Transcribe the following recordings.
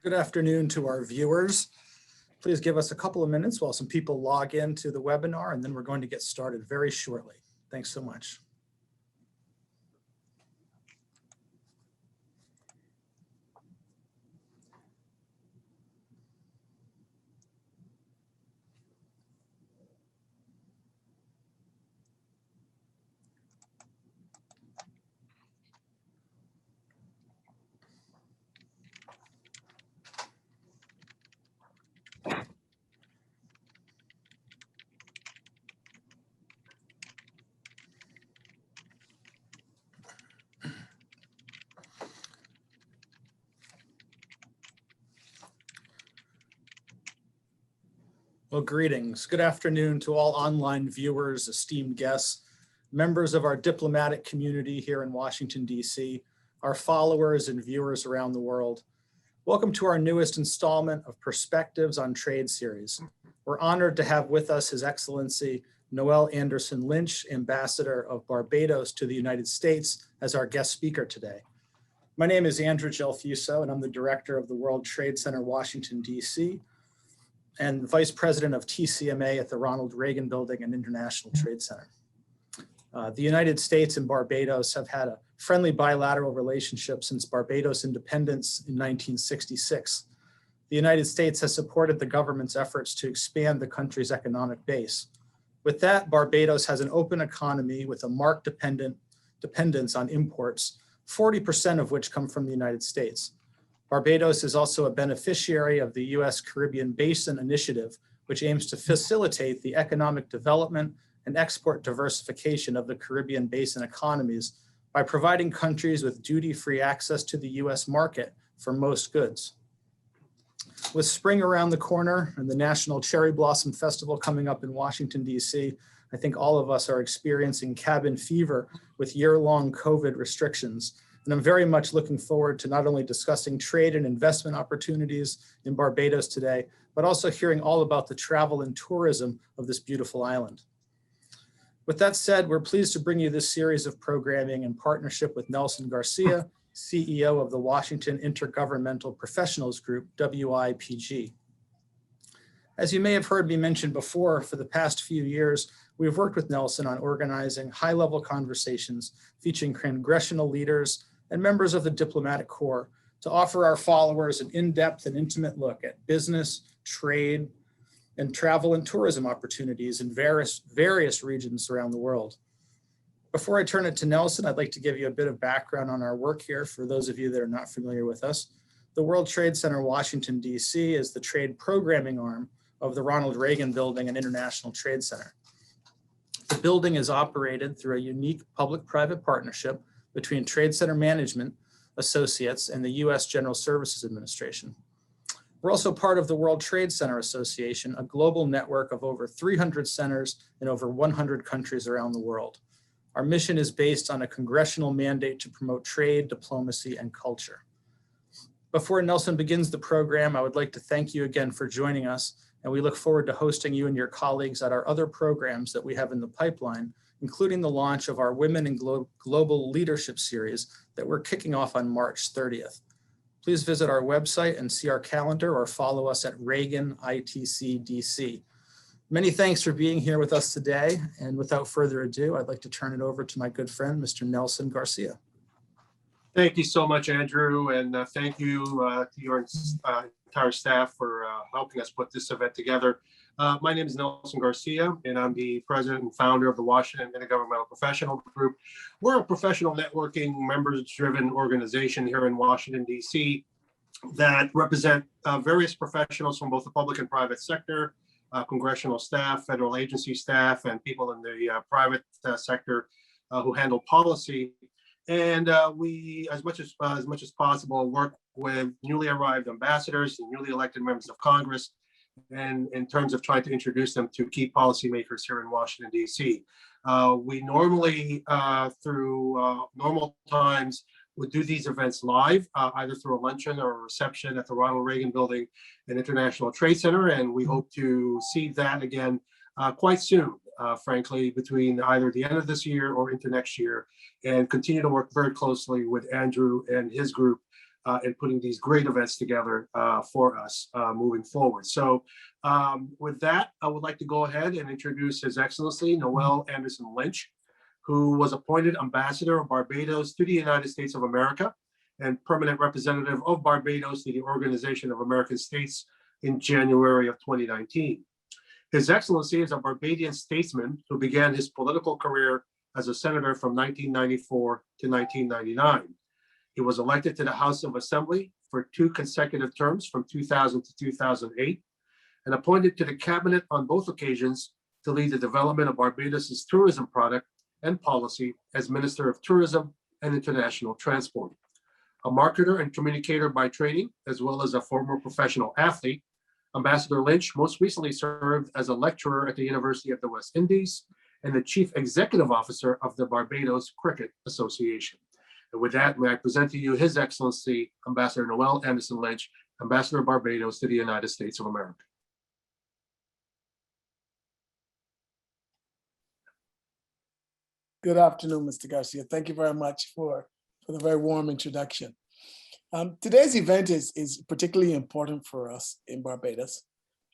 Good afternoon to our viewers. Please give us a couple of minutes while some people log into the webinar, and then we're going to get started very shortly. Thanks so much. Well, greetings. Good afternoon to all online viewers, esteemed guests, members of our diplomatic community here in Washington, D.C., our followers and viewers around the world. Welcome to our newest installment of Perspectives on Trade series. We're honored to have with us His Excellency Noel Anderson Lynch, Ambassador of Barbados to the United States, as our guest speaker today. My name is Andrew Gelfuso, and I'm the Director of the World Trade Center, Washington, D.C., and Vice President of TCMA at the Ronald Reagan Building and International Trade Center. The United States and Barbados have had a friendly bilateral relationship since Barbados' independence in 1966. The United States has supported the government's efforts to expand the country's economic base. With that, Barbados has an open economy with a marked dependence on imports, 40% of which come from the United States. Barbados is also a beneficiary of the U.S. Caribbean Basin Initiative, which aims to facilitate the economic development and export diversification of the Caribbean Basin economies by providing countries with duty-free access to the U.S. market for most goods. With spring around the corner and the National Cherry Blossom Festival coming up in Washington, D.C., I think all of us are experiencing cabin fever with year-long COVID restrictions. And I'm very much looking forward to not only discussing trade and investment opportunities in Barbados today, but also hearing all about the travel and tourism of this beautiful island. With that said, we're pleased to bring you this series of programming in partnership with Nelson Garcia, CEO of the Washington Intergovernmental Professionals Group, WIPG. As you may have heard me mention before, for the past few years, we've worked with Nelson on organizing high-level conversations featuring congressional leaders and members of the diplomatic corps to offer our followers an in-depth and intimate look at business, trade, and travel and tourism opportunities in various regions around the world. Before I turn it to Nelson, I'd like to give you a bit of background on our work here for those of you that are not familiar with us. The World Trade Center, Washington, D.C. is the trade programming arm of the Ronald Reagan Building and International Trade Center. The building is operated through a unique public-private partnership between Trade Center Management Associates and the U.S. General Services Administration. We're also part of the World Trade Center Association, a global network of over 300 centers in over 100 countries around the world. Our mission is based on a congressional mandate to promote trade, diplomacy, and culture. Before Nelson begins the program, I would like to thank you again for joining us, and we look forward to hosting you and your colleagues at our other programs that we have in the pipeline, including the launch of our Women in Global Leadership series that we're kicking off on March 30th. Please visit our website and see our calendar or follow us at Reagan ITCDC. Many thanks for being here with us today. And without further ado, I'd like to turn it over to my good friend, Mr. Nelson Garcia. Thank you so much, Andrew, and thank you to your entire staff for helping us put this event together. My name is Nelson Garcia, and I'm the president and founder of the Washington Intergovernmental Professional Group. We're a professional networking, members-driven organization here in Washington, D.C. that represent various professionals from both the public and private sector, congressional staff, federal agency staff, and people in the private sector who handle policy. And we, as much as possible, work with newly arrived ambassadors and newly elected members of Congress, and in terms of trying to introduce them to key policymakers here in Washington, D.C. We normally, through normal times, would do these events live, either through a luncheon or a reception at the Ronald Reagan Building and International Trade Center, and we hope to see that again quite soon, frankly, between either the end of this year or into next year, and continue to work very closely with Andrew and his group in putting these great events together for us moving forward. So with that, I would like to go ahead and introduce His Excellency Noel Anderson Lynch, who was appointed Ambassador of Barbados to the United States of America and Permanent Representative of Barbados to the Organization of American States in January of 2019. His Excellency is a Barbadian statesman who began his political career as a senator from 1994 to 1999. He was elected to the House of Assembly for 2 consecutive terms from 2000 to 2008 and appointed to the cabinet on both occasions to lead the development of Barbados's tourism product and policy as Minister of Tourism and International Transport. A marketer and communicator by training, as well as a former professional athlete, Ambassador Lynch most recently served as a lecturer at the University of the West Indies and the Chief Executive Officer of the Barbados Cricket Association. And with that, may I present to you His Excellency, Ambassador Noel Anderson Lynch, Ambassador of Barbados to the United States of America. Good afternoon, Mr. Garcia. Thank you very much for the very warm introduction. Today's event is particularly important for us in Barbados.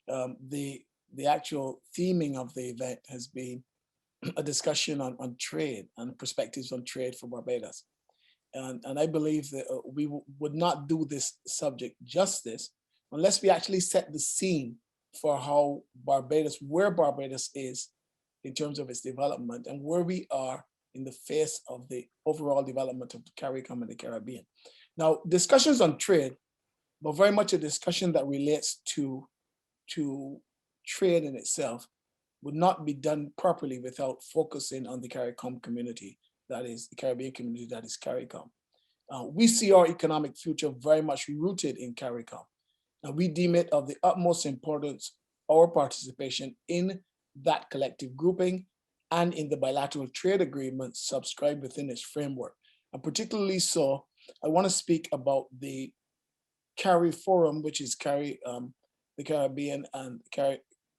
The actual theming of the event has been a discussion on trade and perspectives on trade for Barbados. And I believe that we would not do this subject justice unless we actually set the scene for how Barbados, where Barbados is in terms of its development and where we are in the face of the overall development of the CARICOM and the Caribbean. Now, discussions on trade, but very much a discussion that relates to trade in itself, would not be done properly without focusing on the CARICOM community, that is the Caribbean community, that is CARICOM. We see our economic future very much rooted in CARICOM, and we deem it of the utmost importance, our participation in that collective grouping and in the bilateral trade agreements subscribed within its framework. And particularly so, I want to speak about the CARI Forum, which is the Caribbean and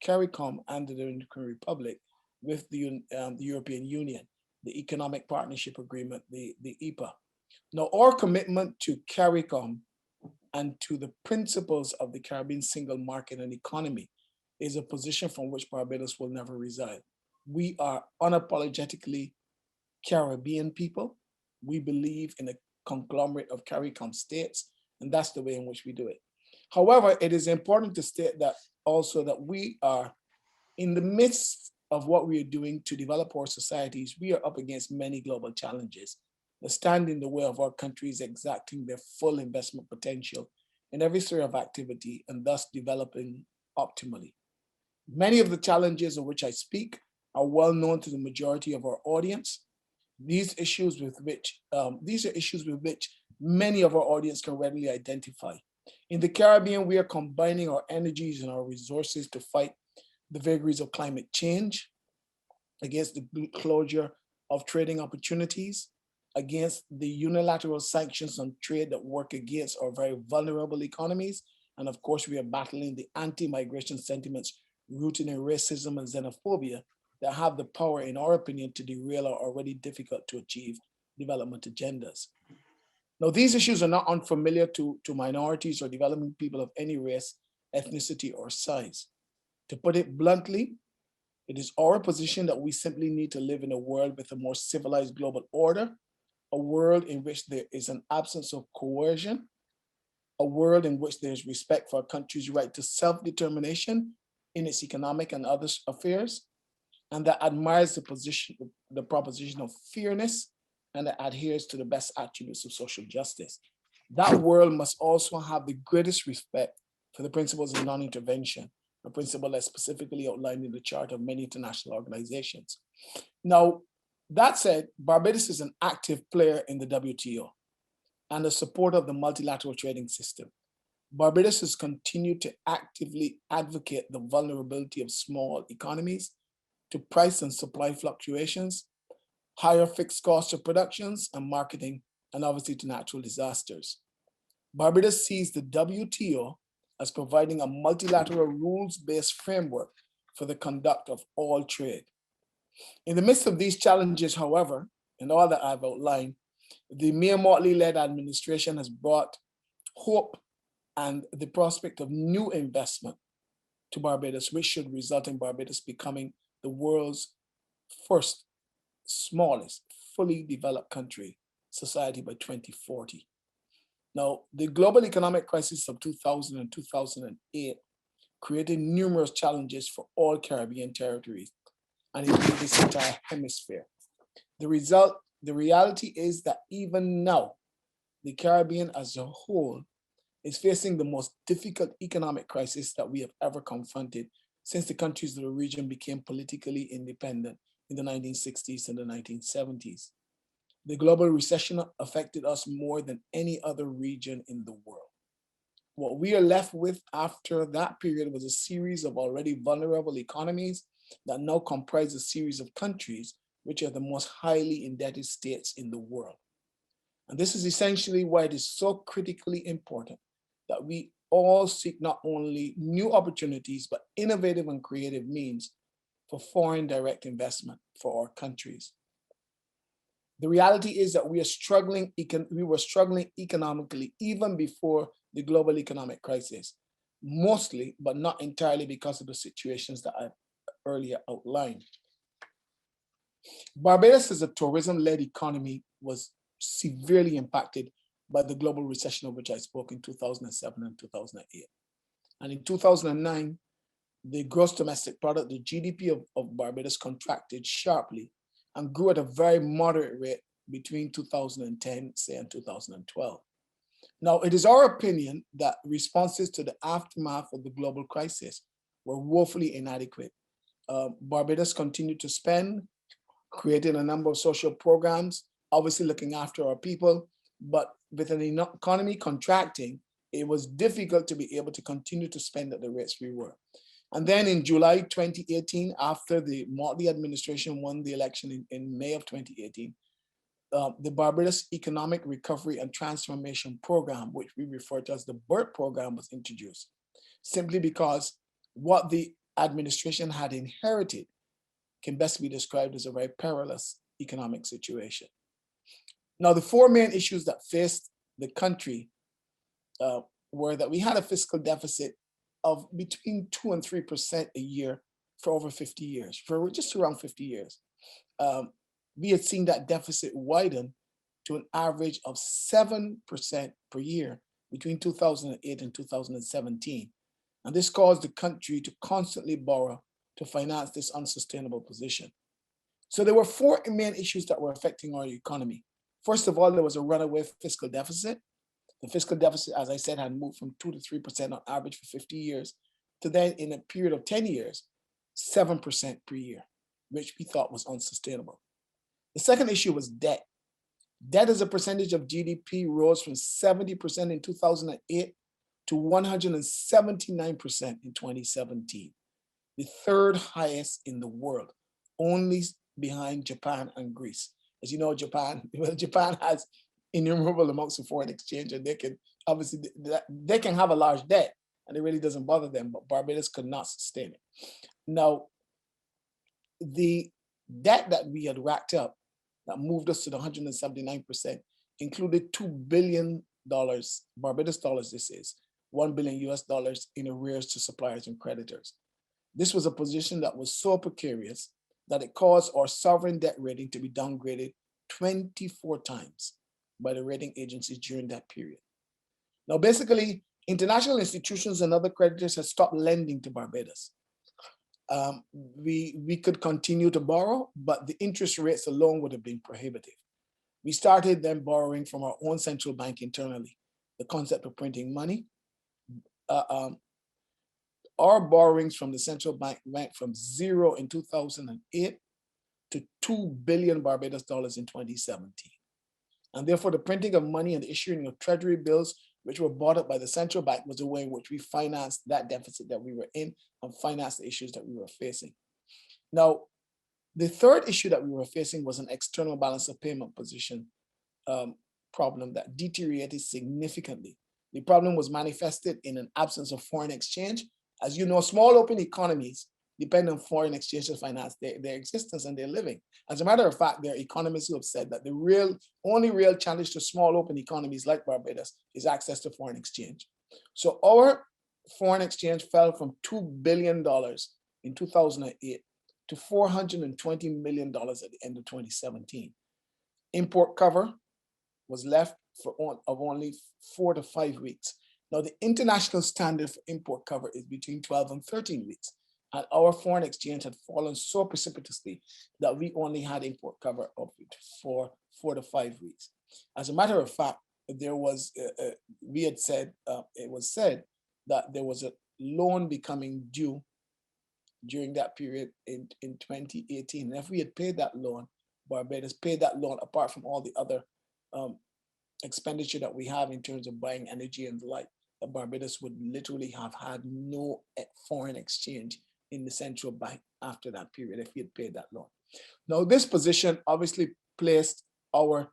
CARICOM and the Dominican Republic with the European Union, the Economic Partnership Agreement, the EPA. Now, our commitment to CARICOM and to the principles of the Caribbean single market and economy is a position from which Barbados will never reside. We are unapologetically Caribbean people. We believe in a conglomerate of CARICOM states, and that's the way in which we do it. However, it is important to state that also that we are in the midst of what we are doing to develop our societies. We are up against many global challenges that stand in the way of our countries exacting their full investment potential in every sphere of activity and thus developing optimally. Many of the challenges of which I speak are well known to the majority of our audience. These are issues with which many of our audience can readily identify. In the Caribbean, we are combining our energies and our resources to fight the vagaries of climate change, against the closure of trading opportunities, against the unilateral sanctions on trade that work against our very vulnerable economies. And of course, we are battling the anti-migration sentiments rooted in racism and xenophobia that have the power, in our opinion, to derail our already difficult to achieve development agendas. Now, these issues are not unfamiliar to minorities or developing people of any race, ethnicity, or size. To put it bluntly, it is our position that we simply need to live in a world with a more civilized global order, a world in which there is an absence of coercion, a world in which there is respect for a country's right to self-determination in its economic and other affairs, and that admires the proposition of fairness and that adheres to the best attributes of social justice. That world must also have the greatest respect for the principles of non-intervention, a principle that's specifically outlined in the Charter of many international organizations. Now, that said, Barbados is an active player in the WTO and a supporter of the multilateral trading system. Barbados has continued to actively advocate the vulnerability of small economies to price and supply fluctuations, higher fixed costs of productions and marketing, and obviously to natural disasters. Barbados sees the WTO as providing a multilateral rules-based framework for the conduct of all trade. In the midst of these challenges, however, and all that I've outlined, the Mayor Motley-led administration has brought hope and the prospect of new investment to Barbados, which should result in Barbados becoming the world's first smallest fully developed country society by 2040. Now, the global economic crisis of 2000 and 2008 created numerous challenges for all Caribbean territories and indeed this entire hemisphere. The reality is that even now, the Caribbean as a whole is facing the most difficult economic crisis that we have ever confronted since the countries of the region became politically independent in the 1960s and the 1970s. The global recession affected us more than any other region in the world. What we are left with after that period was a series of already vulnerable economies that now comprise a series of countries which are the most highly indebted states in the world. And this is essentially why it is so critically important that we all seek not only new opportunities, but innovative and creative means for foreign direct investment for our countries. The reality is that we were struggling economically even before the global economic crisis, mostly, but not entirely because of the situations that I've earlier outlined. Barbados as a tourism-led economy was severely impacted by the global recession of which I spoke in 2007 and 2008. And in 2009, the gross domestic product, the GDP of Barbados contracted sharply and grew at a very moderate rate between 2010, say, and 2012. Now, it is our opinion that responses to the aftermath of the global crisis were woefully inadequate. Barbados continued to spend, creating a number of social programs, obviously looking after our people, but with an economy contracting, it was difficult to be able to continue to spend at the rates we were. And then in July 2018, after the Motley administration won the election in May of 2018, the Barbados Economic Recovery and Transformation Program, which we refer to as the BERT program, was introduced, simply because what the administration had inherited can best be described as a very perilous economic situation. Now, the four main issues that faced the country were that we had a fiscal deficit of between 2% and 3% a year for over 50 years, for just around 50 years. We had seen that deficit widen to an average of 7% per year between 2008 and 2017. And this caused the country to constantly borrow to finance this unsustainable position. So there were four main issues that were affecting our economy. First of all, there was a runaway fiscal deficit. The fiscal deficit, as I said, had moved from 2 to 3% on average for 50 years to then, in a period of 10 years, 7% per year, which we thought was unsustainable. The second issue was debt. Debt as a percentage of GDP rose from 70% in 2008 to 179% in 2017, the third highest in the world, only behind Japan and Greece. As you know, Japan has innumerable amounts of foreign exchange, and they can obviously they can have a large debt, and it really doesn't bother them. But Barbados could not sustain it. Now, the debt that we had racked up that moved us to the 179% included $2 billion, Barbados dollars. This is $1 billion US in arrears to suppliers and creditors. This was a position that was so precarious that it caused our sovereign debt rating to be downgraded 24 times by the rating agencies during that period. Now, basically, international institutions and other creditors had stopped lending to Barbados. We could continue to borrow, but the interest rates alone would have been prohibitive. We started then borrowing from our own central bank internally, the concept of printing money. Our borrowings from the central bank went from zero in 2008 to 2 billion Barbados dollars in 2017. And therefore, the printing of money and the issuing of treasury bills, which were bought up by the central bank, was a way in which we financed that deficit that we were in and financed the issues that we were facing. Now, the third issue that we were facing was an external balance of payment position problem that deteriorated significantly. The problem was manifested in an absence of foreign exchange. As you know, small open economies depend on foreign exchange to finance their existence and their living. As a matter of fact, there are economists who have said that the only real challenge to small open economies like Barbados is access to foreign exchange. So our foreign exchange fell from $2 billion in 2008 to $420 million at the end of 2017. Import cover was left of only 4 to 5 weeks. Now, the international standard for import cover is between 12 and 13 weeks. And our foreign exchange had fallen so precipitously that we only had import cover of 4 to 5 weeks. As a matter of fact, there was, it was said that there was a loan becoming due during that period in 2018. And if we had paid that loan, Barbados paid that loan apart from all the other expenditure that we have in terms of buying energy and the like, that Barbados would literally have had no foreign exchange in the central bank after that period if we had paid that loan. Now, this position obviously placed our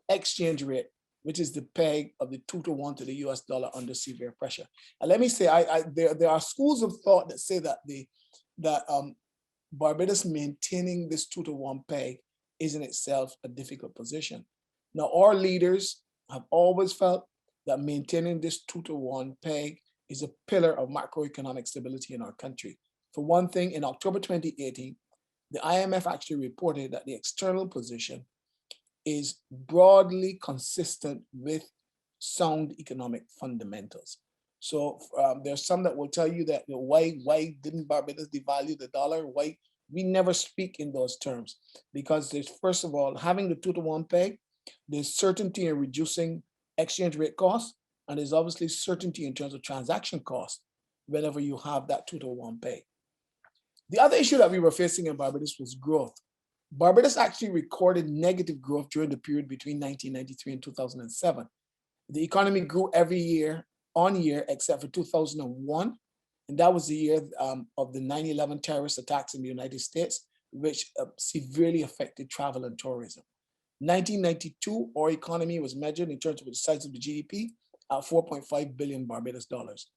exchange rate, which is the peg of the 2 to 1 to the US dollar, under severe pressure. And let me say, there are schools of thought that say that Barbados maintaining this 2 to 1 peg is in itself a difficult position. Now, our leaders have always felt that maintaining this 2 to 1 peg is a pillar of macroeconomic stability in our country. For one thing, in October 2018, the IMF actually reported that the external position is broadly consistent with sound economic fundamentals. So there's some that will tell you that why didn't Barbados devalue the dollar? Why? We never speak in those terms, because there's, first of all, having the 2 to 1 peg, there's certainty in reducing exchange rate costs, and there's obviously certainty in terms of transaction costs whenever you have that 2 to 1 peg. The other issue that we were facing in Barbados was growth. Barbados actually recorded negative growth during the period between 1993 and 2007. The economy grew every year on year except for 2001. And that was the year of the 9/11 terrorist attacks in the United States, which severely affected travel and tourism. 1992, our economy was measured in terms of the size of the GDP at 4.5 billion Barbados dollars.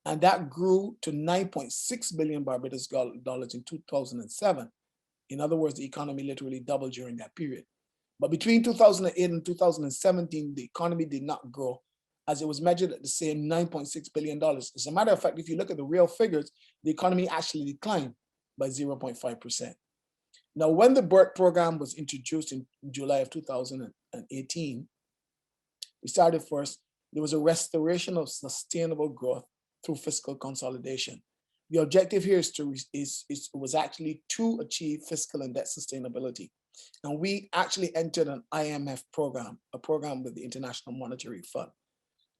And that grew to 9.6 billion Barbados dollars in 2007. In other words, the economy literally doubled during that period. But between 2008 and 2017, the economy did not grow, as it was measured at the same $9.6 billion. As a matter of fact, if you look at the real figures, the economy actually declined by 0.5%. Now, when the BERT program was introduced in July of 2018, we started first, there was a restoration of sustainable growth through fiscal consolidation. The objective here was actually to achieve fiscal and debt sustainability. And we actually entered an IMF program, a program with the International Monetary Fund.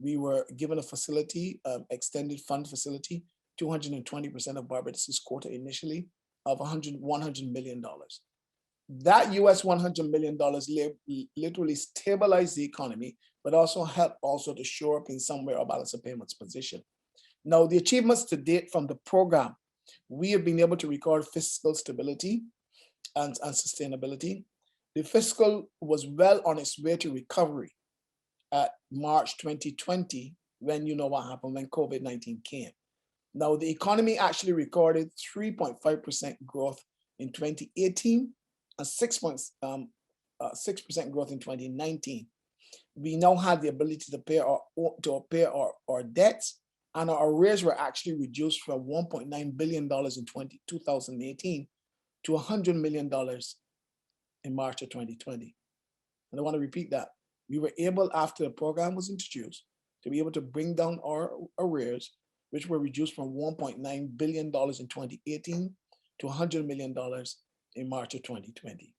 We were given a facility, extended fund facility, 220% of Barbados's quota initially, of $100 million. That US $100 million literally stabilized the economy, but also helped to shore up in some way our balance of payments position. Now, the achievements to date from the program, we have been able to record fiscal stability and sustainability. The fiscal was well on its way to recovery at March 2020, when you know what happened when COVID-19 came. Now, the economy actually recorded 3.5% growth in 2018 and 6% growth in 2019. We now have the ability to pay our debts, and our arrears were actually reduced from $1.9 billion in 2018 to $100 million in March of 2020. And I want to repeat that. We were able, after the program was introduced, to be able to bring down our arrears, which were reduced from $1.9 billion in 2018 to $100 million in March of 2020.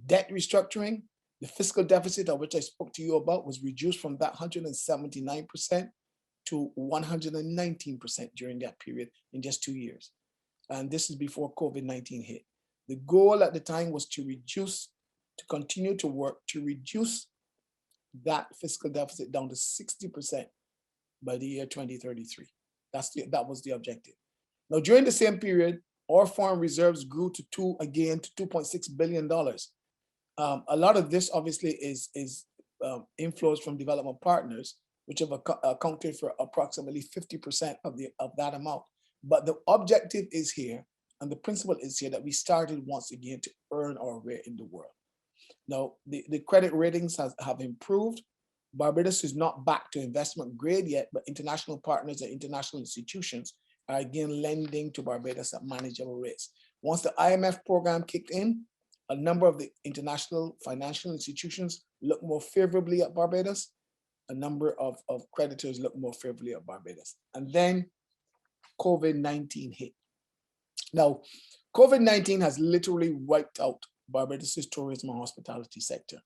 Debt restructuring, the fiscal deficit of which I spoke to you about, was reduced from that 179% to 119% during that period in just 2 years. And this is before COVID-19 hit. The goal at the time was to continue to work to reduce that fiscal deficit down to 60% by the year 2033. That was the objective. Now, during the same period, our foreign reserves grew to $2.6 billion. A lot of this obviously is inflows from development partners, which have accounted for approximately 50% of that amount. But the objective is here, and the principle is here that we started once again to earn our way in the world. Now, the credit ratings have improved. Barbados is not back to investment grade yet, but international partners and international institutions are again lending to Barbados at manageable rates. Once the IMF program kicked in, a number of the international financial institutions look more favorably at Barbados. A number of creditors look more favorably at Barbados. And then COVID-19 hit. Now, COVID-19 has literally wiped out Barbados' tourism and hospitality sector.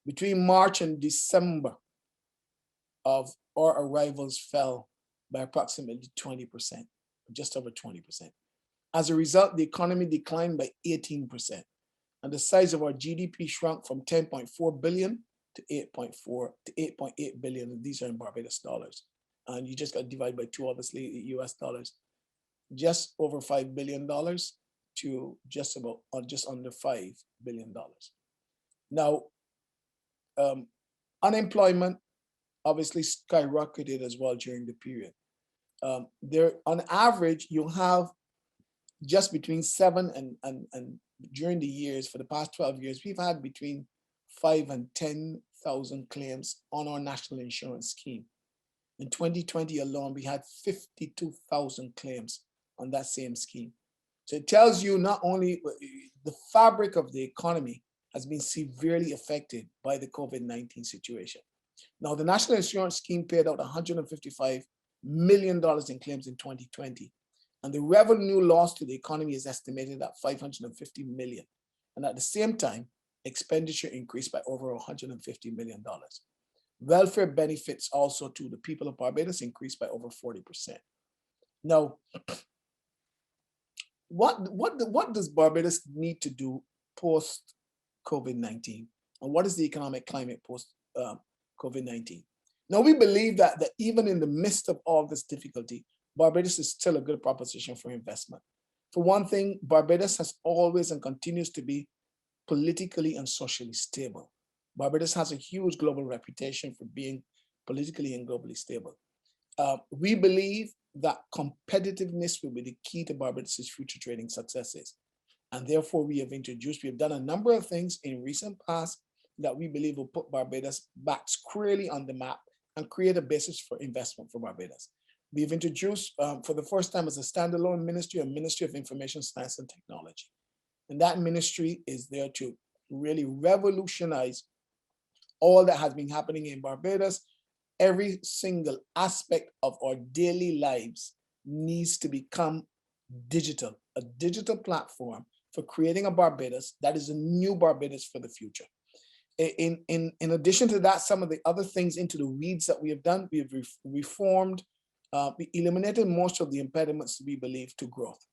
Between March and December of our arrivals fell by approximately 20%, just over 20%. As a result, the economy declined by 18%, and the size of our GDP shrunk from 10.4 billion to 8.8 billion, and these are in Barbados dollars. And you just got divided by 2, obviously, US dollars. Just over $5 billion to just under $5 billion. Now, unemployment obviously skyrocketed as well during the period. There, on average, you have just between 7 and during the years, for the past 12 years, we've had between 5 and 10,000 claims on our national insurance scheme. In 2020 alone, we had 52,000 claims on that same scheme. So it tells you not only the fabric of the economy has been severely affected by the COVID-19 situation. Now, the national insurance scheme paid out $155 million in claims in 2020. And the revenue loss to the economy is estimated at $550 million. And at the same time, expenditure increased by over $150 million. Welfare benefits also to the people of Barbados increased by over 40%. Now, what does Barbados need to do post COVID-19? And what is the economic climate post COVID-19? Now, we believe that even in the midst of all this difficulty, Barbados is still a good proposition for investment. For one thing, Barbados has always and continues to be politically and socially stable. Barbados has a huge global reputation for being politically and globally stable. We believe that competitiveness will be the key to Barbados' future trading successes. And therefore, we have done a number of things in recent past that we believe will put Barbados back squarely on the map and create a basis for investment for Barbados. We've introduced, for the first time as a standalone ministry, a Ministry of Information Science and Technology. And that ministry is there to really revolutionize all that has been happening in Barbados. Every single aspect of our daily lives needs to become digital, a digital platform for creating a Barbados that is a new Barbados for the future. In addition to that, some of the other things into the weeds that we have done, we have reformed, we eliminated most of the impediments we believe to growth.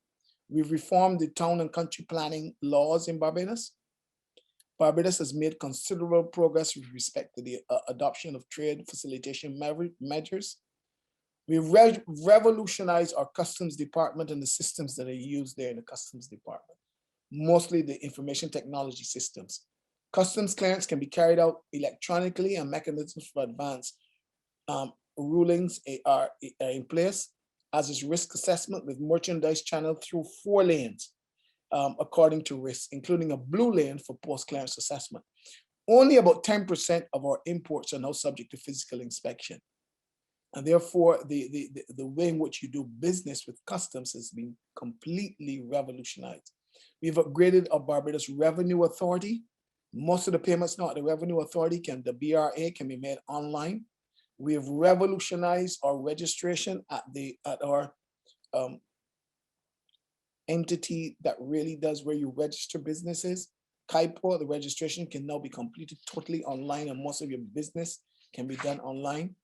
We've reformed the town and country planning laws in Barbados. Barbados has made considerable progress with respect to the adoption of trade facilitation measures. We've revolutionized our customs department and the systems that are used there in the customs department, mostly the information technology systems. Customs clearance can be carried out electronically, and mechanisms for advanced rulings are in place, as is risk assessment with merchandise channeled through 4 lanes according to risk, including a blue lane for post-clearance assessment. Only about 10% of our imports are now subject to physical inspection. And therefore, the way in which you do business with customs has been completely revolutionized. We've upgraded our Barbados Revenue Authority. Most of the payments now at the Revenue Authority, the BRA, can be made online. We have revolutionized our registration at our entity that really does where you register businesses. KIPO, the registration can now be completed totally online, and most of your business can be done online.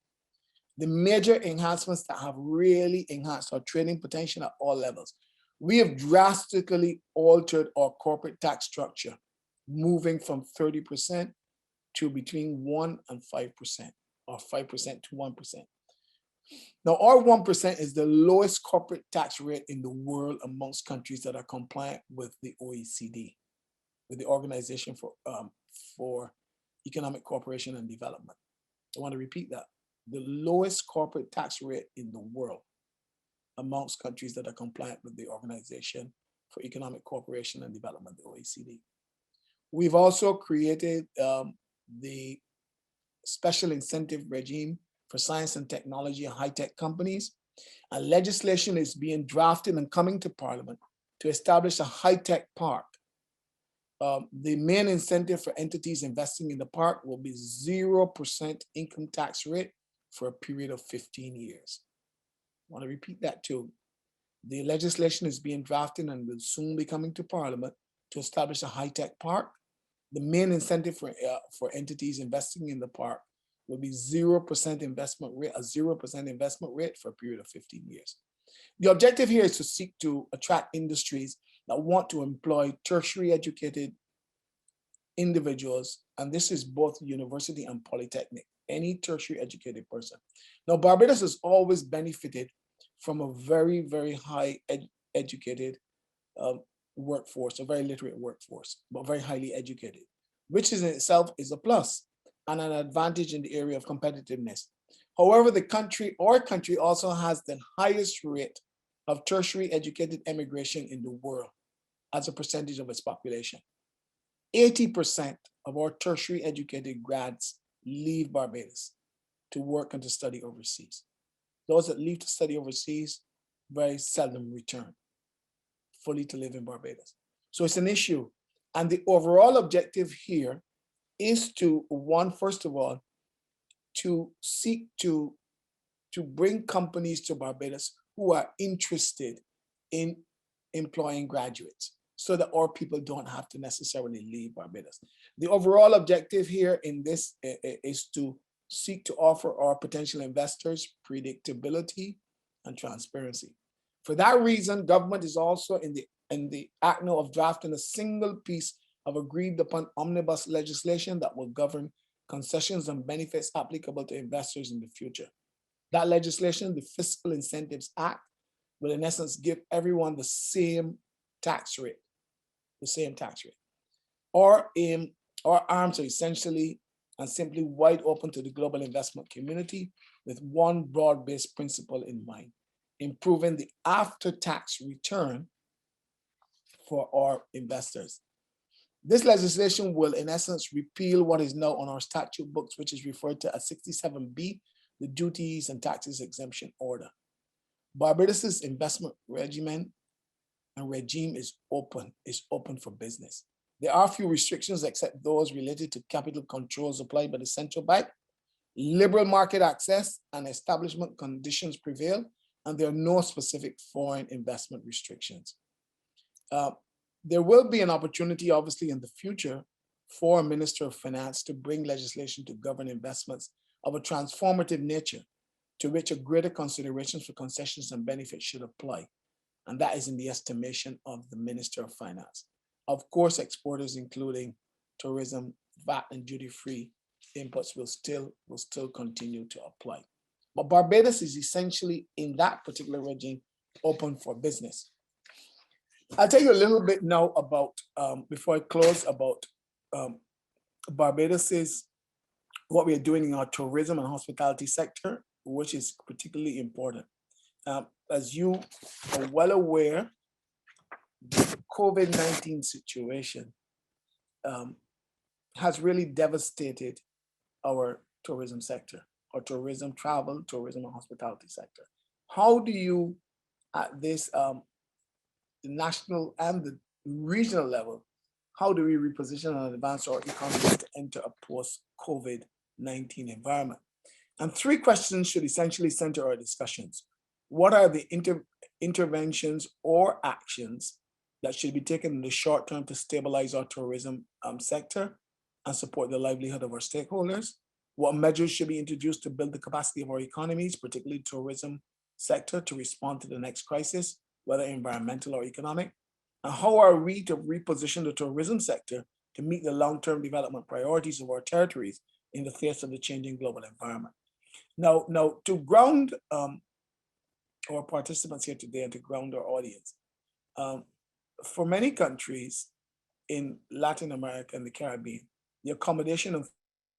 The major enhancements that have really enhanced our trading potential at all levels. We have drastically altered our corporate tax structure, moving from 30% to between 1% and 5%, or 5% to 1%. Now, our 1% is the lowest corporate tax rate in the world amongst countries that are compliant with the OECD, with the Organization for Economic Cooperation and Development. I want to repeat that. The lowest corporate tax rate in the world amongst countries that are compliant with the Organization for Economic Cooperation and Development, the OECD. We've also created the special incentive regime for science and technology and high-tech companies. And legislation is being drafted and coming to Parliament to establish a high-tech park. The main incentive for entities investing in the park will be 0% income tax rate for a period of 15 years. I want to repeat that too. The legislation is being drafted and will soon be coming to Parliament to establish a high-tech park. The main incentive for entities investing in the park will be 0% investment rate, a 0% investment rate for a period of 15 years. The objective here is to seek to attract industries that want to employ tertiary educated individuals, and this is both university and polytechnic, any tertiary educated person. Now, Barbados has always benefited from a very, very high educated workforce, a very literate workforce, but very highly educated, which in itself is a plus and an advantage in the area of competitiveness. However, our country also has the highest rate of tertiary educated immigration in the world as a percentage of its population. 80% of our tertiary educated grads leave Barbados to work and to study overseas. Those that leave to study overseas very seldom return fully to live in Barbados. So it's an issue. And the overall objective here is to, first of all, to seek to bring companies to Barbados who are interested in employing graduates so that our people don't have to necessarily leave Barbados. The overall objective here in this is to seek to offer our potential investors predictability and transparency. For that reason, government is also in the act now of drafting a single piece of agreed upon omnibus legislation that will govern concessions and benefits applicable to investors in the future. That legislation, the Fiscal Incentives Act, will in essence give everyone the same tax rate, Our arms are essentially and simply wide open to the global investment community with one broad-based principle in mind: improving the after-tax return for our investors. This legislation will, in essence, repeal what is now on our statute books, which is referred to as 67B, the Duties and Taxes Exemption Order. Barbados's investment regime is open for business. There are few restrictions except those related to capital controls applied by the central bank. Liberal market access and establishment conditions prevail, and there are no specific foreign investment restrictions. There will be an opportunity, obviously, in the future for a Minister of Finance to bring legislation to govern investments of a transformative nature to which a greater consideration for concessions and benefits should apply. And that is in the estimation of the Minister of Finance. Of course, exporters, including tourism, VAT, and duty-free inputs will still continue to apply. But Barbados is essentially, in that particular regime, open for business. I'll tell you a little bit now about, before I close, about Barbados's, what we are doing in our tourism and hospitality sector, which is particularly important. As you are well aware, the COVID-19 situation has really devastated our tourism sector, our tourism, travel, tourism, and hospitality sector. How do you, at this the national and the regional level, how do we reposition and advance our economy to enter a post-COVID-19 environment? And three questions should essentially center our discussions. What are the interventions or actions that should be taken in the short term to stabilize our tourism sector and support the livelihood of our stakeholders? What measures should be introduced to build the capacity of our economies, particularly tourism sector, to respond to the next crisis, whether environmental or economic? And how are we to reposition the tourism sector to meet the long-term development priorities of our territories in the face of the changing global environment? Now to ground our participants here today and to ground our audience, for many countries in Latin America and the Caribbean, the accommodation and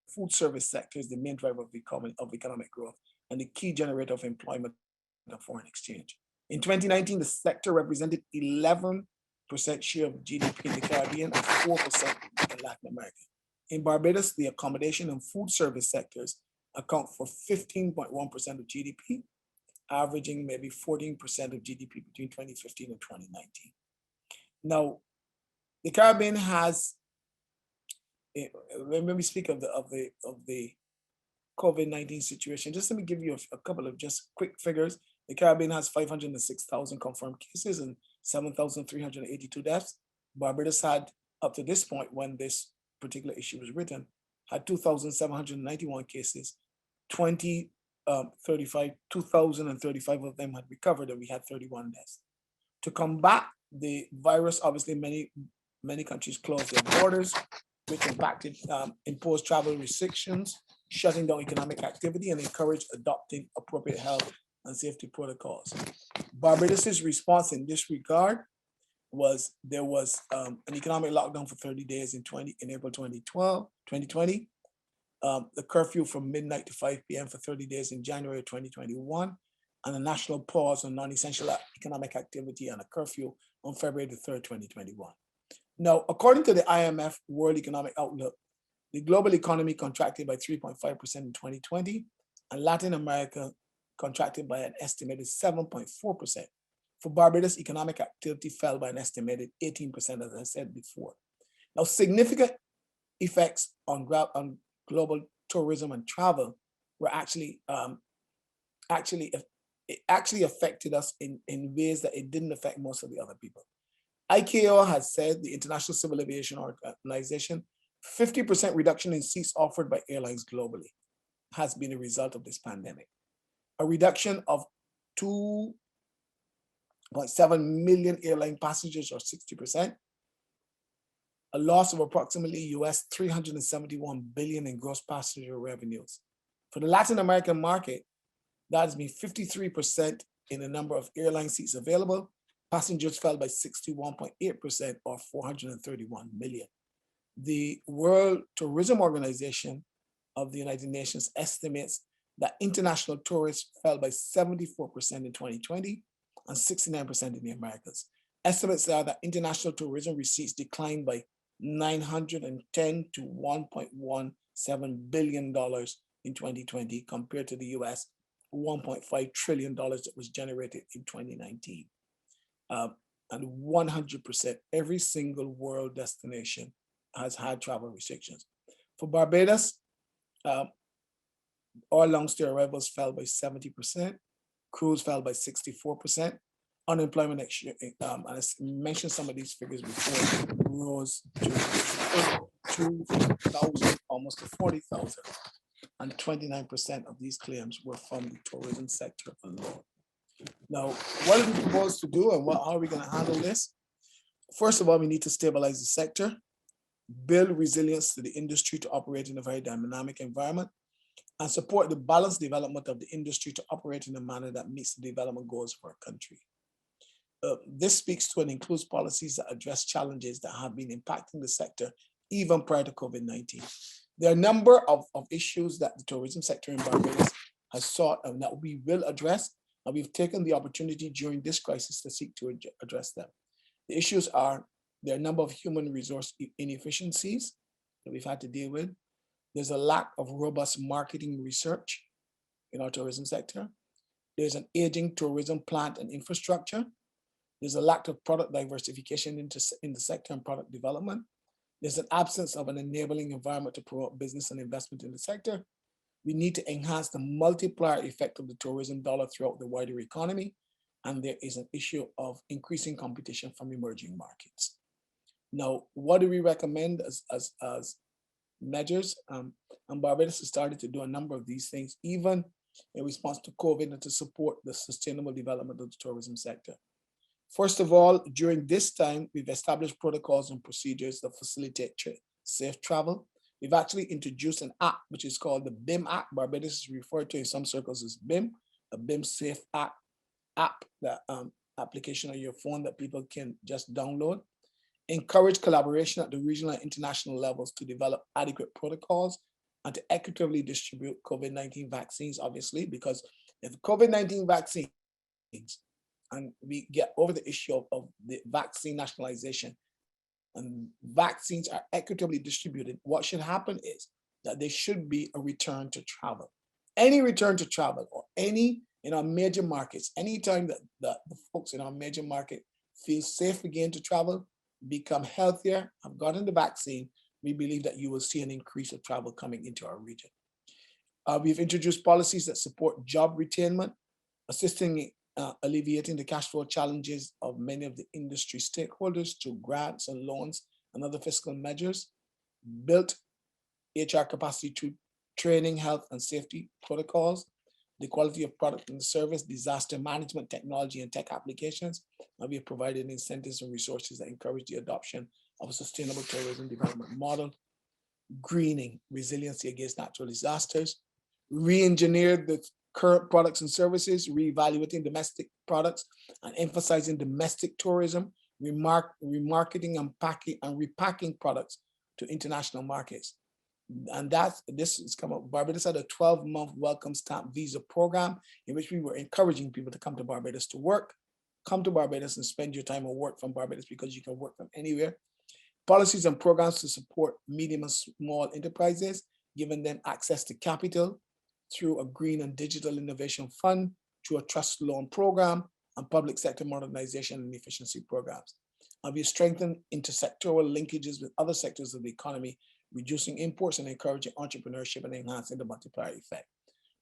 food service sector is the main driver of economic growth and the key generator of employment and foreign exchange. In 2019, the sector represented 11% share of GDP in the Caribbean and 4% in Latin America. In Barbados, the accommodation and food service sectors account for 15.1% of GDP, averaging maybe 14% of GDP between 2015 and 2019. Now, the Caribbean has, when we speak of the COVID-19 situation, just let me give you a couple of just quick figures. The Caribbean has 506,000 confirmed cases and 7,382 deaths. Barbados had, up to this point when this particular issue was written, had 2,791 cases, 2,035 of them had recovered, and we had 31 deaths. To combat the virus, obviously many countries closed their borders, which impacted, imposed travel restrictions, shutting down economic activity, and encouraged adopting appropriate health and safety protocols. Barbados's response in this regard was there was an economic lockdown for 30 days in April 2020, the curfew from midnight to 5 p.m. for 30 days in January 2021, and a national pause on non-essential economic activity and a curfew on February the 3rd, 2021. Now, according to the IMF World Economic Outlook, the global economy contracted by 3.5% in 2020, and Latin America contracted by an estimated 7.4%. For Barbados, economic activity fell by an estimated 18%, as I said before. Now, significant effects on global tourism and travel were actually affected us in ways that it didn't affect most of the other people. ICAO has said, the International Civil Aviation Organization, 50% reduction in seats offered by airlines globally has been a result of this pandemic. A reduction of 2.7 million airline passengers, or 60%, a loss of approximately US $371 billion in gross passenger revenues. For the Latin American market, that has been 53% in the number of airline seats available. Passengers fell by 61.8%, or 431 million. The World Tourism Organization of the United Nations estimates that international tourists fell by 74% in 2020 and 69% in the Americas. Estimates are that international tourism receipts declined by $910 to $1.17 billion in 2020 compared to the US $1.5 trillion that was generated in 2019. And 100%, every single world destination has had travel restrictions. For Barbados, all long-stay arrivals fell by 70%, cruise fell by 64%, unemployment, and I mentioned some of these figures before, rose to 2,000, almost to 40,000, and 29% of these claims were from the tourism sector alone. Now, what are we proposed to do, and how are we going to handle this? First of all, we need to stabilize the sector, build resilience to the industry to operate in a very dynamic environment, and support the balanced development of the industry to operate in a manner that meets the development goals for a country. This speaks to and includes policies that address challenges that have been impacting the sector even prior to COVID-19. There are a number of issues that the tourism sector in Barbados has sought and that we will address, and we've taken the opportunity during this crisis to seek to address them. The issues are, there are a number of human resource inefficiencies that we've had to deal with. There's a lack of robust marketing research in our tourism sector. There's an aging tourism plant and infrastructure. There's a lack of product diversification in the sector and product development. There's an absence of an enabling environment to promote business and investment in the sector. We need to enhance the multiplier effect of the tourism dollar throughout the wider economy. And there is an issue of increasing competition from emerging markets. Now, what do we recommend as measures? And Barbados has started to do a number of these things, even in response to COVID, and to support the sustainable development of the tourism sector. First of all, during this time, we've established protocols and procedures that facilitate safe travel. We've actually introduced an app, which is called the BIM app. Barbados is referred to in some circles as BIM, a BIM safe app, that application on your phone that people can just download. Encourage collaboration at the regional and international levels to develop adequate protocols and to equitably distribute COVID-19 vaccines, obviously, because if COVID-19 vaccines and we get over the issue of the vaccine nationalization and vaccines are equitably distributed, what should happen is that there should be a return to travel. Any return to travel or any in our major markets, anytime that the folks in our major market feel safe again to travel, become healthier, have gotten the vaccine, we believe that you will see an increase of travel coming into our region. We've introduced policies that support job retainment, assisting alleviating the cash flow challenges of many of the industry stakeholders through grants and loans and other fiscal measures, built HR capacity through training, health and safety protocols, the quality of product and service, disaster management technology and tech applications, and we have provided incentives and resources that encourage the adoption of a sustainable tourism development model, greening, resiliency against natural disasters, re-engineered the current products and services, reevaluating domestic products and emphasizing domestic tourism, remarketing and packing and repacking products to international markets. And this has come up. Barbados had a 12-month welcome stamp visa program in which we were encouraging people to come to Barbados to work, come to Barbados and spend your time or work from Barbados because you can work from anywhere. Policies and programs to support medium and small enterprises, giving them access to capital through a green and digital innovation fund, through a trust loan program, and public sector modernization and efficiency programs. And we strengthen intersectoral linkages with other sectors of the economy, reducing imports and encouraging entrepreneurship and enhancing the multiplier effect.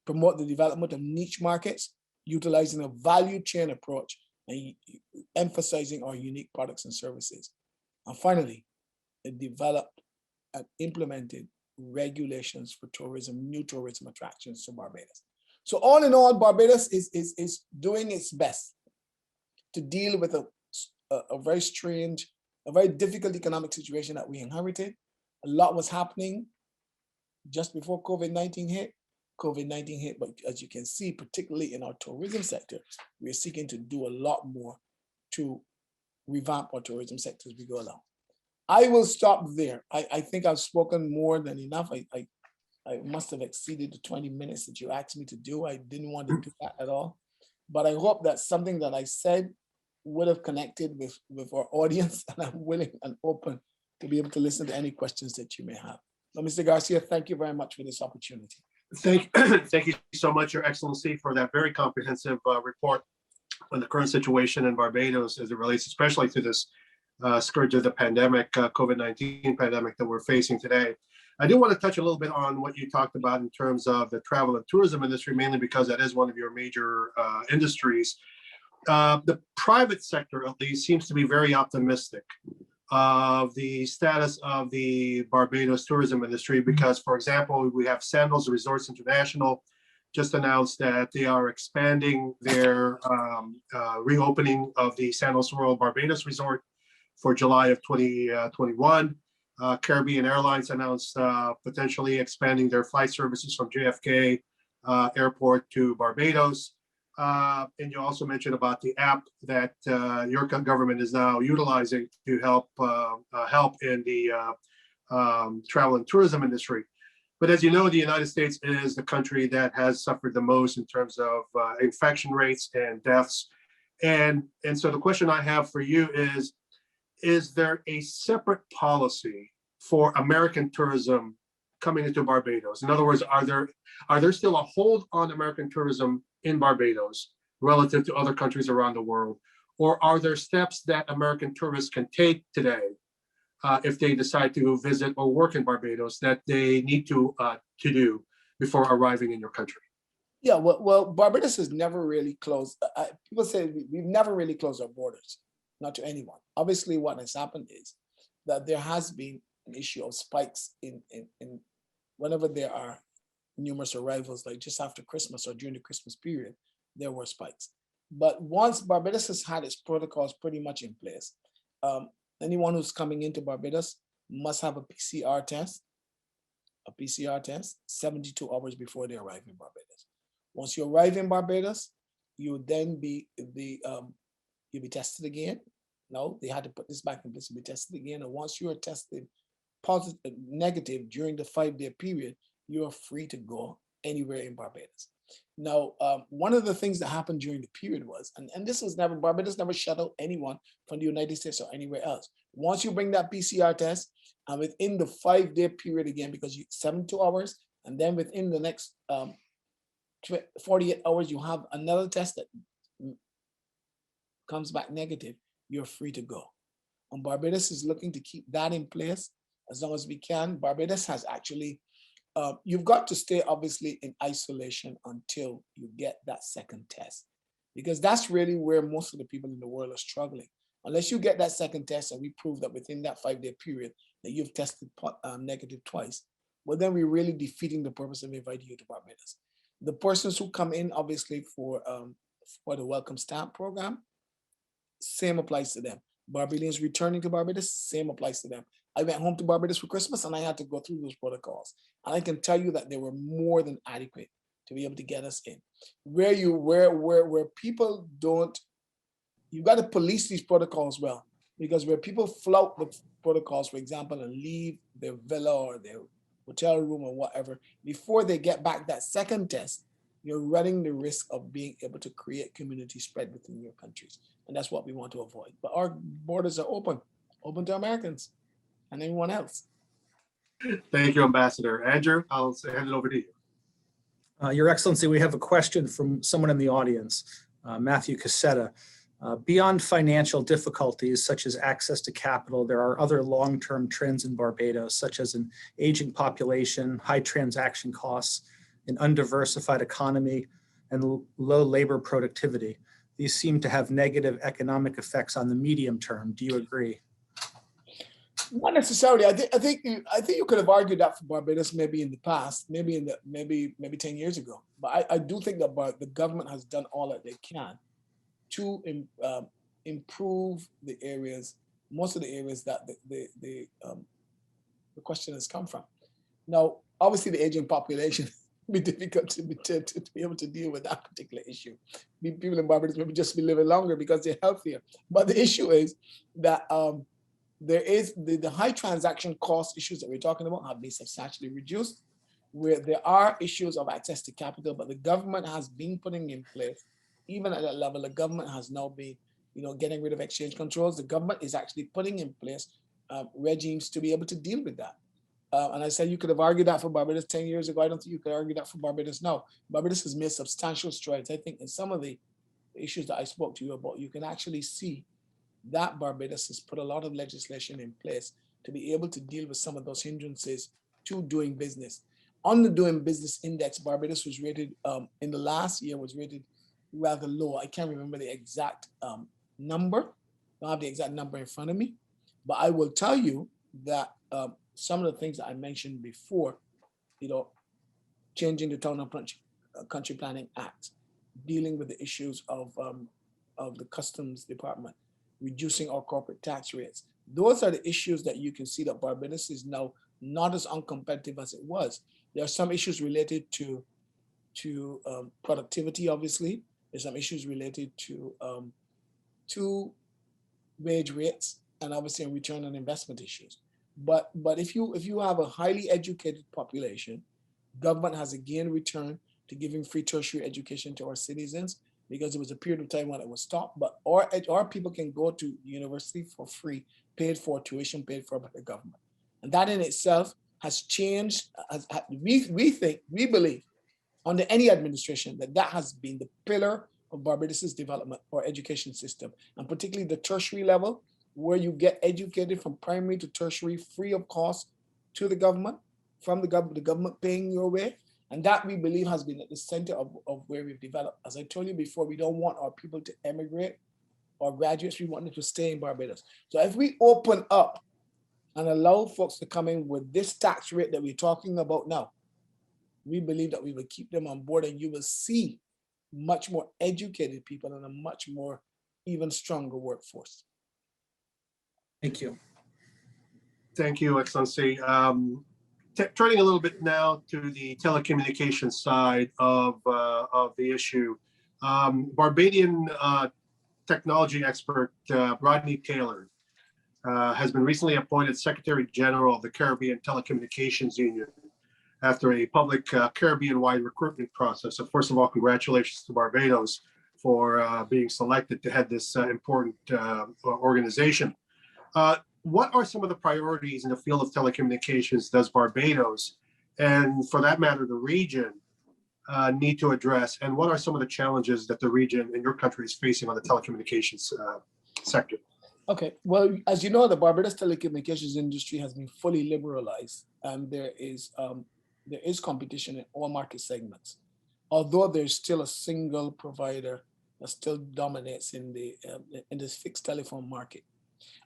Promote the development of niche markets, utilizing a value chain approach and emphasizing our unique products and services. And finally, it developed and implemented regulations for tourism, new tourism attractions to Barbados. So all in all, Barbados is doing its best to deal with a very strange, a very difficult economic situation that we inherited. A lot was happening just before COVID-19 hit. COVID-19 hit, but as you can see, particularly in our tourism sector, we're seeking to do a lot more to revamp our tourism sector as we go along. I will stop there. I think I've spoken more than enough. I must have exceeded the 20 minutes that you asked me to do. I didn't want to do that at all. But I hope that something that I said would have connected with our audience, and I'm willing and open to be able to listen to any questions that you may have. So, Mr. Garcia, thank you very much for this opportunity. Thank you so much, Your Excellency, for that very comprehensive report on the current situation in Barbados as it relates especially to this scourge of the pandemic, COVID-19 pandemic that we're facing today. I do want to touch a little bit on what you talked about in terms of the travel and tourism industry, mainly because that is one of your major industries. The private sector, at least, seems to be very optimistic of the status of the Barbados tourism industry because, for example, we have Sandals Resorts International just announced that they are expanding their reopening of the Sandals Royal Barbados Resort for July of 2021. Caribbean Airlines announced potentially expanding their flight services from JFK Airport to Barbados. And you also mentioned about the app that your government is now utilizing to help in the travel and tourism industry. But as you know, the United States is the country that has suffered the most in terms of infection rates and deaths. And so the question I have for you is there a separate policy for American tourism coming into Barbados? In other words, are there still a hold on American tourism in Barbados relative to other countries around the world? Or are there steps that American tourists can take today if they decide to visit or work in Barbados that they need to do before arriving in your country? Yeah, well, Barbados has never really closed. People say we've never really closed our borders, not to anyone. Obviously, what has happened is that there has been an issue of spikes in whenever there are numerous arrivals, like just after Christmas or during the Christmas period, there were spikes. But once Barbados has had its protocols pretty much in place, anyone who's coming into Barbados must have a PCR test 72 hours before they arrive in Barbados. Once you arrive in Barbados, you would then you'll be tested again. No, they had to put this back in place to be tested again. And once you are tested positive, negative during the 5-day period, you are free to go anywhere in Barbados. Now, one of the things that happened during the period was, and this was never, Barbados never shut out anyone from the United States or anywhere else. Once you bring that PCR test, and within the 5-day period again, because you 72 hours, and then within the next 48 hours, you have another test that comes back negative, you're free to go. And Barbados is looking to keep that in place as long as we can. Barbados has actually, you've got to stay obviously in isolation until you get that second test, because that's really where most of the people in the world are struggling. Unless you get that second test and we prove that within that 5-day period that you've tested negative twice, well, then we're really defeating the purpose of inviting you to Barbados. The persons who come in obviously for the Welcome Stamp program, same applies to them. Barbadians returning to Barbados, same applies to them. I went home to Barbados for Christmas and I had to go through those protocols. And I can tell you that they were more than adequate to be able to get us in. Where people don't, you got to police these protocols well, because where people flout the protocols, for example, and leave their villa or their hotel room or whatever, before they get back that second test, you're running the risk of being able to create community spread within your countries. And that's what we want to avoid. But our borders are open to Americans and anyone else. Thank you, Ambassador. Andrew, I'll hand it over to you. Your Excellency, we have a question from someone in the audience, Matthew Cassetta. Beyond financial difficulties such as access to capital, there are other long-term trends in Barbados, such as an aging population, high transaction costs, an undiversified economy, and low labor productivity. These seem to have negative economic effects on the medium term. Do you agree? Not necessarily. I think you could have argued that for Barbados maybe in the past, maybe 10 years ago. But I do think that the government has done all that they can to improve the areas, most of the areas that the question has come from. Now, obviously, the aging population be difficult to be able to deal with that particular issue. People in Barbados maybe just be living longer because they're healthier. But the issue is that there is the high transaction cost issues that we're talking about have been substantially reduced, where there are issues of access to capital, but the government has been putting in place, even at that level, the government has now been, getting rid of exchange controls. The government is actually putting in place regimes to be able to deal with that. And I said you could have argued that for Barbados 10 years ago. I don't think you could argue that for Barbados now. Barbados has made substantial strides. I think in some of the issues that I spoke to you about, you can actually see that Barbados has put a lot of legislation in place to be able to deal with some of those hindrances to doing business. On the doing business index, Barbados was rated, in the last year was rated rather low. I can't remember the exact number. I don't have the exact number in front of me, but I will tell you that some of the things that I mentioned before, changing the Town and Country Planning Act, dealing with the issues of the Customs Department, reducing our corporate tax rates. Those are the issues that you can see that Barbados is now not as uncompetitive as it was. There are some issues related to productivity, obviously. There's some issues related to wage rates, and obviously return on investment issues. But if you have a highly educated population, government has again returned to giving free tertiary education to our citizens, because there was a period of time when it was stopped. But our people can go to university for free, paid for, tuition paid for by the government, and that in itself has changed. We believe under any administration that has been the pillar of Barbados's development or education system, and particularly the tertiary level, where you get educated from primary to tertiary free of cost to the government, from the government paying your way. And that we believe has been at the center of where we've developed. As I told you before, we don't want our people to emigrate or graduates, we want them to stay in Barbados. So if we open up and allow folks to come in with this tax rate that we're talking about now, we believe that we will keep them on board, and you will see much more educated people and a much more even stronger workforce. Thank you. Thank you, Excellency. Turning a little bit now to the telecommunications side of the issue. Barbadian technology expert Rodney Taylor has been recently appointed Secretary General of the Caribbean Telecommunications Union. after a public Caribbean-wide recruitment process. So first of all, congratulations to Barbados for being selected to head this important organization. What are some of the priorities in the field of telecommunications does Barbados, and for that matter, the region, need to address? And what are some of the challenges that the region and your country is facing on the telecommunications sector? Okay, well, as you know, the Barbados telecommunications industry has been fully liberalized, and there is competition in all market segments. Although there's still a single provider that still dominates in this fixed telephone market.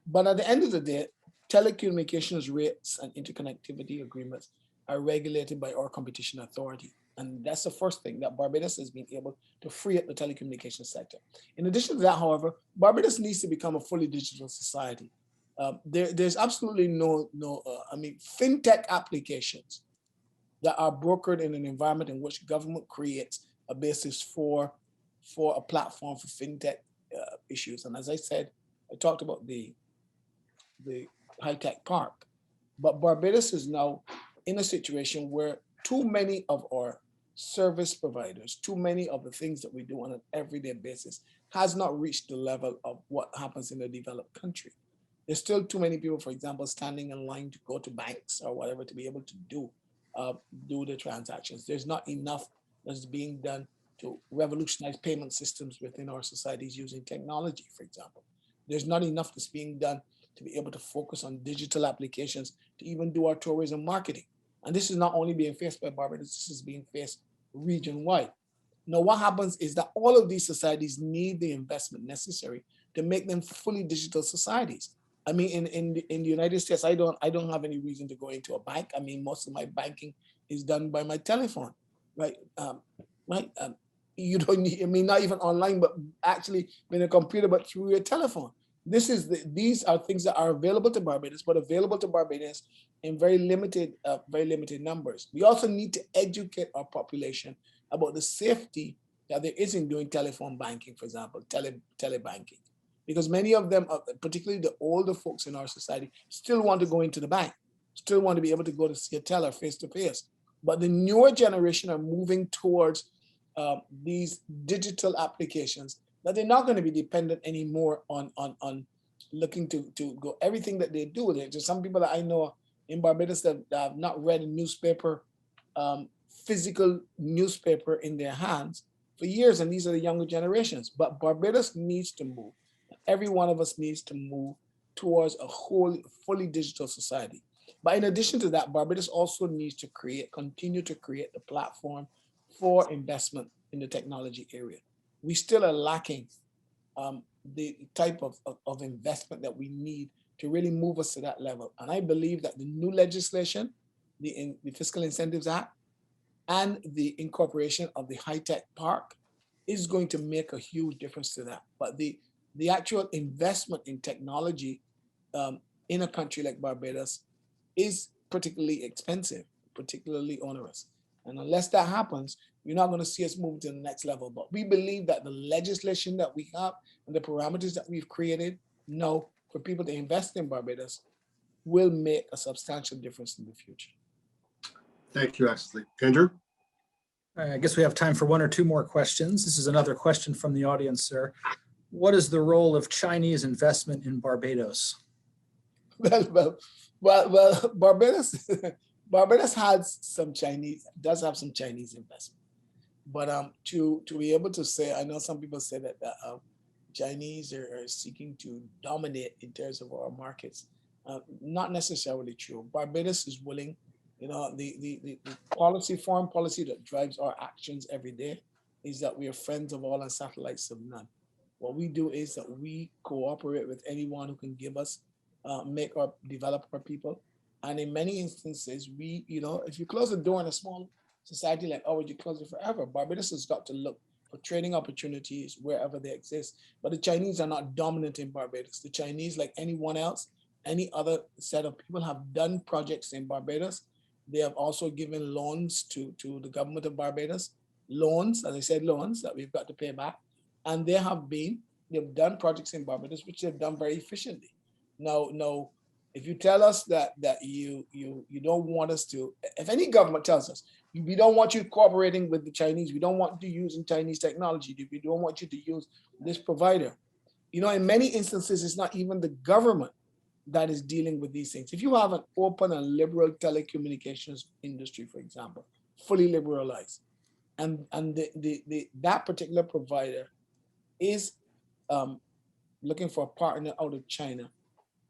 But at the end of the day, telecommunications rates and interconnectivity agreements are regulated by our competition authority. And that's the first thing, that Barbados has been able to free up the telecommunications sector. In addition to that, however, Barbados needs to become a fully digital society. There's absolutely fintech applications that are brokered in an environment in which government creates a basis for a platform for fintech issues. And as I said, I talked about the high-tech park, but Barbados is now in a situation where too many of our service providers, too many of the things that we do on an everyday basis has not reached the level of what happens in a developed country. There's still too many people, for example, standing in line to go to banks or whatever to be able to do the transactions. There's not enough that's being done to revolutionize payment systems within our societies using technology, for example. There's not enough that's being done to be able to focus on digital applications to even do our tourism marketing. And this is not only being faced by Barbados, this is being faced region-wide. Now, what happens is that all of these societies need the investment necessary to make them fully digital societies. I mean, in the United States, I don't have any reason to go into a bank. I mean, most of my banking is done by my telephone, right? You don't need, I mean, not even online, but actually in a computer, but through your telephone. These are things that are available to Barbados, but available to Barbados in very limited numbers. We also need to educate our population about the safety that there is in doing telephone banking, for example, telebanking, because many of them, particularly the older folks in our society, still want to go into the bank, still want to be able to go to see a teller face to face. But the newer generation are moving towards these digital applications that they're not going to be dependent anymore on looking to go everything that they do. There's some people that I know in Barbados that have not read a newspaper, physical newspaper in their hands for years, and these are the younger generations. But Barbados needs to move. Every one of us needs to move towards a fully digital society. But in addition to that, Barbados also needs to continue to create the platform for investment in the technology area. We still are lacking the type of investment that we need to really move us to that level. And I believe that the new legislation, the Fiscal Incentives Act, and the incorporation of the high-tech park is going to make a huge difference to that. But the actual investment in technology in a country like Barbados is particularly expensive, particularly onerous. And unless that happens, you're not going to see us move to the next level. But we believe that the legislation that we have and the parameters that we've created now for people to invest in Barbados will make a substantial difference in the future. Thank you, Excellency. Andrew? I guess we have time for one or two more questions. This is another question from the audience, sir. What is the role of Chinese investment in Barbados? Well, Barbados Barbados does have some Chinese investment. But to be able to say, I know some people say that Chinese are seeking to dominate in terms of our markets. Not necessarily true. Barbados is willing, the foreign policy that drives our actions every day is that we are friends of all and satellites of none. What we do is that we cooperate with anyone who can give us, develop our people. And in many instances, if you close the door in a small society like ours, you close it forever. Barbados has got to look for trading opportunities wherever they exist. But the Chinese are not dominant in Barbados. The Chinese, like anyone else, any other set of people, have done projects in Barbados. They have also given loans to the government of Barbados. Loans, as I said, loans that we've got to pay back. And they've done projects in Barbados, which they've done very efficiently. Now, If you tell us that you don't want us to, if any government tells us, we don't want you cooperating with the Chinese, we don't want you using Chinese technology, we don't want you to use this provider. In many instances, it's not even the government that is dealing with these things. If you have an open and liberal telecommunications industry, for example, fully liberalized, and that particular provider is looking for a partner out of China,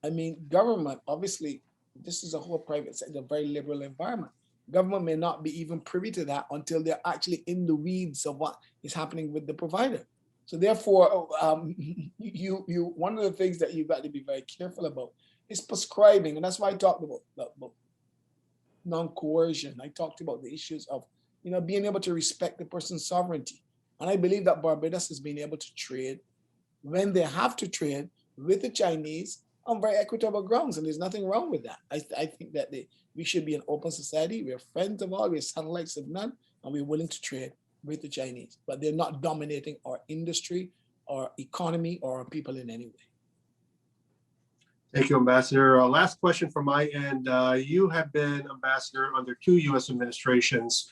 I mean, government, obviously, this is a whole private sector, very liberal environment. Government may not be even privy to that until they're actually in the weeds of what is happening with the provider. So therefore, one of the things that you've got to be very careful about is prescribing. And that's why I talked about non-coercion. I talked about the issues of, being able to respect the person's sovereignty. And I believe that Barbados has been able to trade when they have to trade with the Chinese on very equitable grounds, and there's nothing wrong with that. I think that we should be an open society. We're friends of all, we're satellites of none, and we're willing to trade with the Chinese, but they're not dominating our industry, our economy, or our people in any way. Thank you, Ambassador. Last question from my end. You have been ambassador under 2 U.S. administrations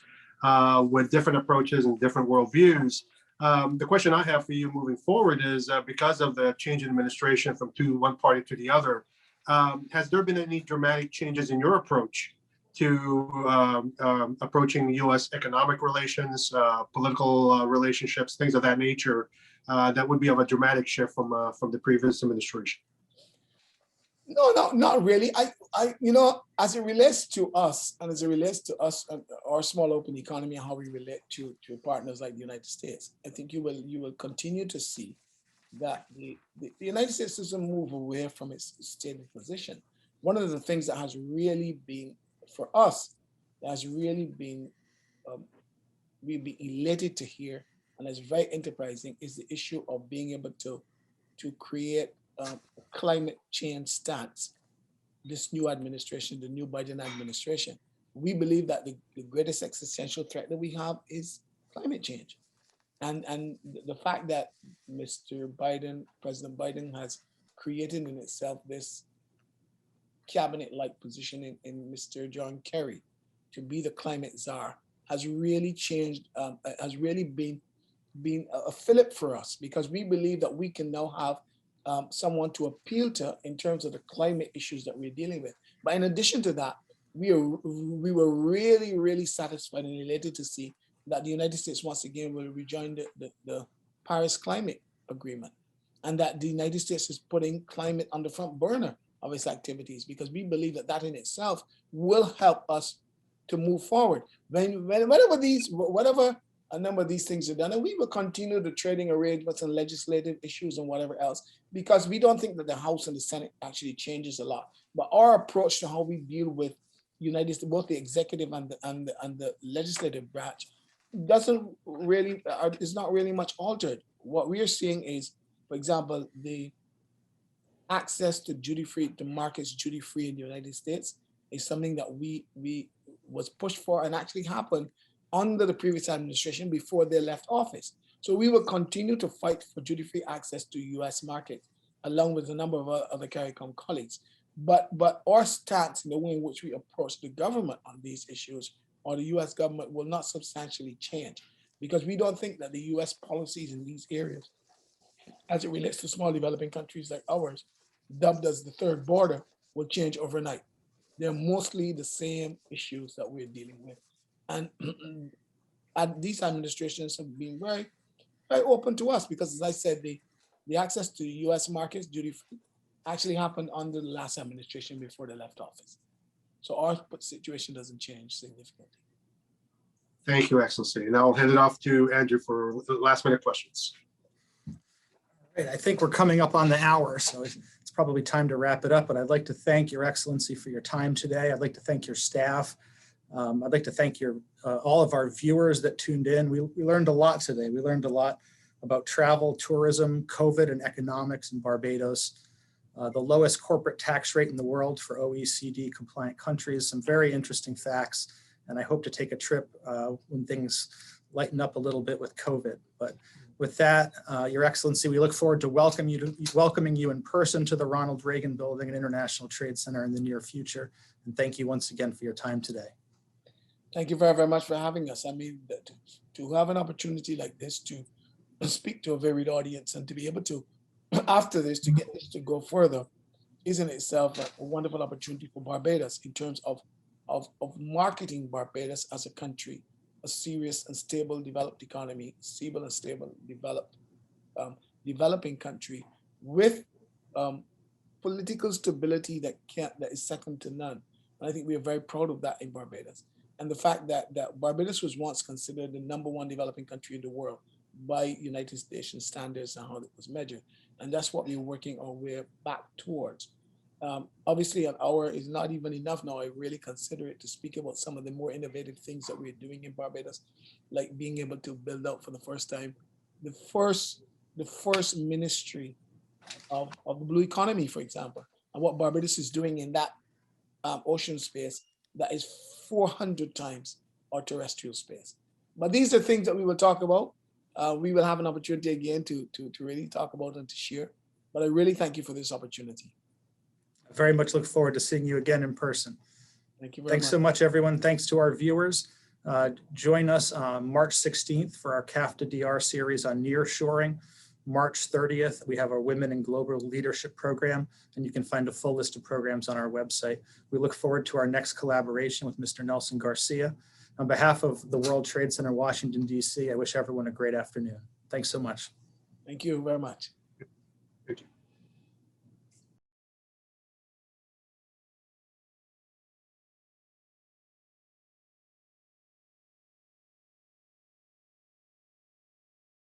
with different approaches and different worldviews. The question I have for you moving forward is because of the change in administration from one party to the other, has there been any dramatic changes in your approach to approaching U.S. economic relations, political relationships, things of that nature, that would be of a dramatic shift from the previous administration? No, not really. As it relates to us, and as it relates to us and our small open economy and how we relate to partners like the United States, I think you will continue to see that the United States doesn't move away from its stated position. One of the things that has really been, for us, that has really been, we've been elated to hear, and is very enterprising, is the issue of being able to create a climate change stance. This new administration, the new Biden administration, we believe that the greatest existential threat that we have is climate change. And the fact that President Biden has created in itself this cabinet-like position in Mr. John Kerry to be the climate czar has really changed, has really been a fillip for us, because we believe that we can now have someone to appeal to in terms of the climate issues that we're dealing with. But in addition to that, we were really, really satisfied and elated to see that the United States once again will rejoin the Paris Climate Agreement, and that the United States is putting climate on the front burner of its activities, because we believe that that in itself will help us to move forward. Whatever a number of these things are done, and we will continue the trading arrangements and legislative issues and whatever else, because we don't think that the House and the Senate actually changes a lot. But our approach to how we deal with United States, both the executive and the legislative branch, doesn't really, is not really much altered. What we are seeing is, for example, the access to duty-free, to markets duty-free in the United States is something that we was pushed for and actually happened under the previous administration before they left office. So we will continue to fight for duty-free access to US markets, along with a number of other CARICOM colleagues. But our stance in the way in which we approach the government on these issues, or the US government, will not substantially change, because we don't think that the US policies in these areas, as it relates to small developing countries like ours, dubbed as the third border, will change overnight. They're mostly the same issues that we're dealing with. And these administrations have been very, very open to us, because, as I said, the access to US markets duty-free actually happened under the last administration before they left office. So our situation doesn't change significantly. Thank you, Excellency. Now I'll hand it off to Andrew for the last minute questions. Right, I think we're coming up on the hour, so it's probably time to wrap it up, but I'd like to thank Your Excellency for your time today. I'd like to thank your staff. I'd like to thank all of our viewers that tuned in. We learned a lot today. We learned a lot about travel, tourism, COVID, and economics in Barbados, the lowest corporate tax rate in the world for OECD compliant countries, some very interesting facts, and I hope to take a trip when things lighten up a little bit with COVID. But With that, Your Excellency, we look forward to welcoming you in person to the Ronald Reagan Building and International Trade Center in the near future. And thank you once again for your time today. Thank you very, very much for having us. I mean, to have an opportunity like this to speak to a varied audience and to be able to, after this, to get this to go further, is in itself a wonderful opportunity for Barbados in terms of marketing Barbados as a country, a serious and stable developed economy, stable and stable developed developing country with political stability that is second to none. And I think we are very proud of that in Barbados. And the fact that Barbados was once considered the #1 developing country in the world by United Nations standards and how it was measured. And that's what we're working our way back towards. Obviously, an hour is not even enough now. I really consider it to speak about some of the more innovative things that we're doing in Barbados, like being able to build out for the first time the first ministry of the blue economy, for example, and what Barbados is doing in that ocean space that is 400 times our terrestrial space. But these are things that we will talk about. We will have an opportunity again to really talk about and to share. But I really thank you for this opportunity. I very much look forward to seeing you again in person. Thank you very much. Thanks so much, everyone. Thanks to our viewers. Join us on March 16th for our CAFTA DR series on nearshoring. March 30th, we have our Women in Global Leadership program, and you can find a full list of programs on our website. We look forward to our next collaboration with Mr. Nelson Garcia. On behalf of the World Trade Center, Washington, D.C., I wish everyone a great afternoon. Thanks so much. Thank you very much.